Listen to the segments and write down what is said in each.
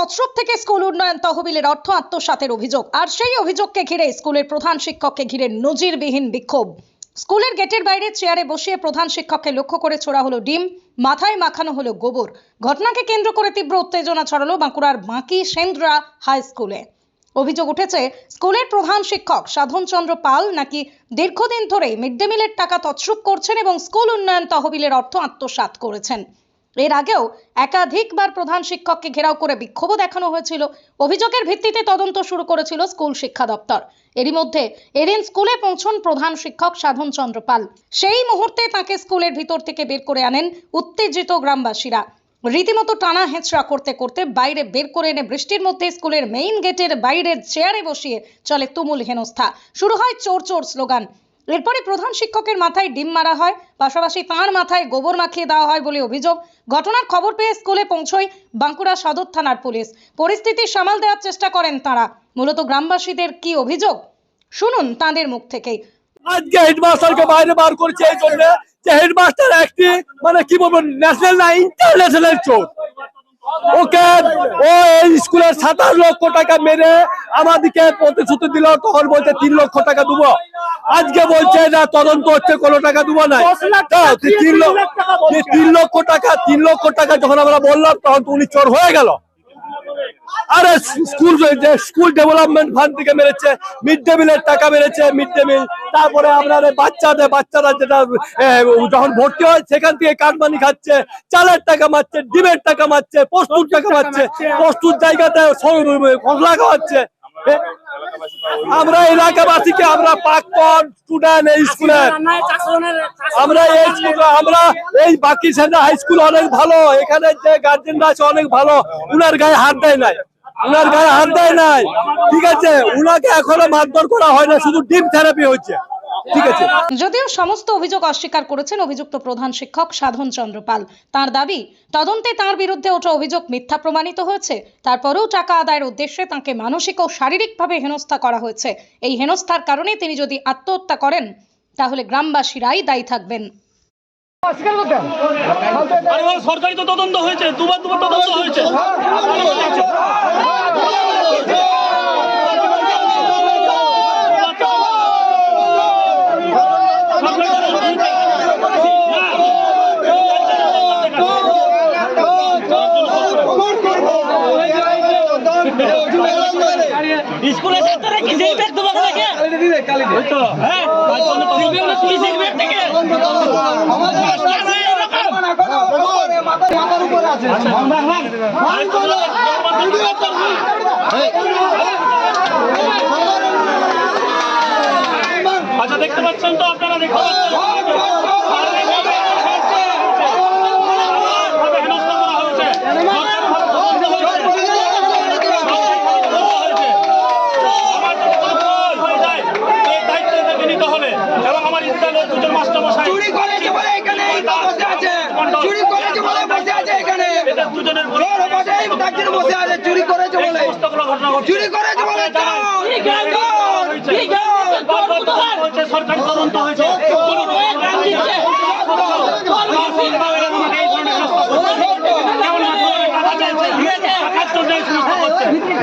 তছরূপ থেকে স্কুল উন্নয়ন তহবিলের অর্থ আত্মসাতের অভিযোগ। আর সেই অভিযোগকে ঘিরে স্কুলের প্রধান শিক্ষককে ঘিরে নজিরবিহীন বিক্ষোভ। স্কুলের গেটের বাইরে চেয়ারে বসিয়ে প্রধান শিক্ষককে লক্ষ্য করে ছোড়া হলো ডিম, মাথায় মাখানো হলো গোবর। ঘটনাকে কেন্দ্র করে তীব্র উত্তেজনা ছড়ালো বাঁকুড়ার বাঁকি সেন্দ্রা হাই স্কুলে। অভিযোগ উঠেছে, স্কুলের প্রধান শিক্ষক সাধন চন্দ্র পাল নাকি দীর্ঘদিন ধরেই মিড ডে মিলের টাকা তছরূপ করছেন এবং স্কুল উন্নয়ন তহবিলের অর্থ আত্মসাৎ করেছেন। এর আগেও একাধিকবার প্রধান শিক্ষককে ঘেরাও করে বিক্ষোভও দেখানো হয়েছিল। অভিযোগের ভিত্তিতে তদন্ত শুরু করেছিল স্কুল শিক্ষা দপ্তর। এরই মধ্যে এদিন স্কুলে পৌঁছন প্রধান শিক্ষক সাধন চন্দ্র পাল। সেই মুহূর্তে তাকে স্কুলের ভিতর থেকে বের করে আনেন উত্তেজিত গ্রামবাসীরা। রীতিমতো টানা হেঁচড়া করতে করতে বাইরে বের করে এনে বৃষ্টির মধ্যে স্কুলের মেইন গেটের বাইরের চেয়ারে বসিয়ে চলে তুমুল হেনস্থা। শুরু হয় চোর চোর স্লোগান। এরপরে প্রধান শিক্ষকের মাথায় ডিম মারা হয়, পাশাপাশি তাঁর মাথায় গোবর মাখিয়ে দেওয়া হয় বলে অভিযোগ। ঘটনার খবর পেয়ে স্কুলে পৌঁছয় বাঁকুড়া সদর থানার পুলিশ। পরিস্থিতি সামাল দেওয়ার চেষ্টা করেন তাঁরা। মূলত গ্রামবাসীদের কি অভিযোগ শুনুন তাঁদের মুখ থেকেই। আজকে হেডমাস্টারকে বাইরে বার করেছে এই জন্য যে হেডমাস্টার একটি কি বলবো ন্যাশনাল না ইন্টারন্যাশনাল চোর। ওকে ও এই স্কুলের 27 লক্ষ টাকা মেরে আমাদেরকে প্রতিশ্রুতি দিল, তখন বলছে 3 লক্ষ টাকা দেবো। আজকে বলছে না তদন্ত হচ্ছে, কোনো টাকা দেবো না। 3 লক্ষ টাকা যখন আমরা বললাম তখন তো উনি চোর হয়ে গেল। আরে স্কুল ডেভেলপমেন্ট ফান্ড থেকে মেরেছে, মিড ডে মিলের টাকা মেরেছে, মিড ডে মিল। তারপরে আপনার বাচ্চারা যেটা যখন ভর্তি হয় সেখান থেকে কাটমানি খাচ্ছে, চালের টাকা মারছে, ডিমের টাকা মারছে, প্রস্তুত টাকা মারছে, প্রস্তুত জায়গাতে মশলা খাওয়াচ্ছে। আমরা এলাকাবাসীকে, আমরা প্রাক্তন স্টুডেন্ট এই স্কুলের, আমরা এই বাকি সেন্টার হাই স্কুল অনেক ভালো, এখানে যে গার্জেনরা আছে অনেক ভালো, উনার গায়ে হাত দেয় নাই, ঠিক আছে। উনাকে এখনো মারধর করা হয় না, শুধু ডিম থেরাপি হচ্ছে, ঠিক আছে। যদিও সমস্ত অভিযোগ অস্বীকার করেছেন অভিযুক্ত প্রধান শিক্ষক সাধন চন্দ্র পাল। তাঁর দাবি, তদন্তে তাঁর বিরুদ্ধে ওঠা অভিযোগ মিথ্যা প্রমাণিত হয়েছে। তারপরেও টাকা আদায়ের উদ্দেশ্যে তাঁকে মানসিক ও শারীরিকভাবে হেনস্থা করা হয়েছে। এই হেনস্থার কারণে তিনি যদি আত্মহত্যা করেন তাহলে গ্রামবাসীরাই দায়ী থাকবেন। সরকারি তো তদন্ত হয়েছে, দুবার তদন্ত হয়েছে। স্কুলের ছাত্ররা কি যেই ব্যাগ দেবো নাকি? হ্যাঁ, পুলিশের ব্যাগ থেকে আচ্ছা, দেখতে পাচ্ছেন তো আপনারা, দেখতে পাচ্ছেন সরকারি তদন্ত হয়েছে।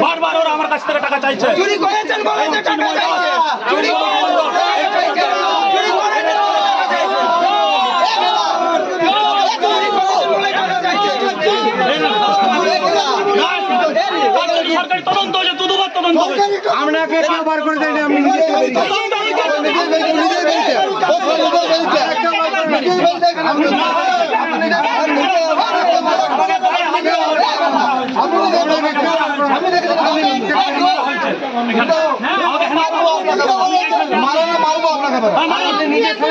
বারবার ওরা আমার কাছ থেকে টাকা চাইছে। সরকারি তদন্ত হয়েছে, দুবার তদন্ত হয়েছে। আপনাকে বার করে দেয়নি, আপনি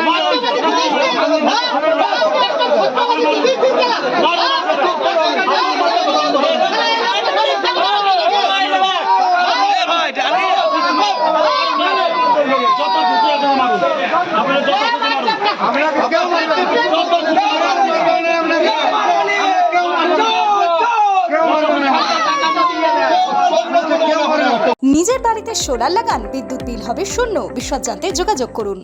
মারবো নিজের বাড়িতে সোলার লাগান, বিদ্যুৎ বিল হবে শূন্য। বিশদ জানতে যোগাযোগ করুন।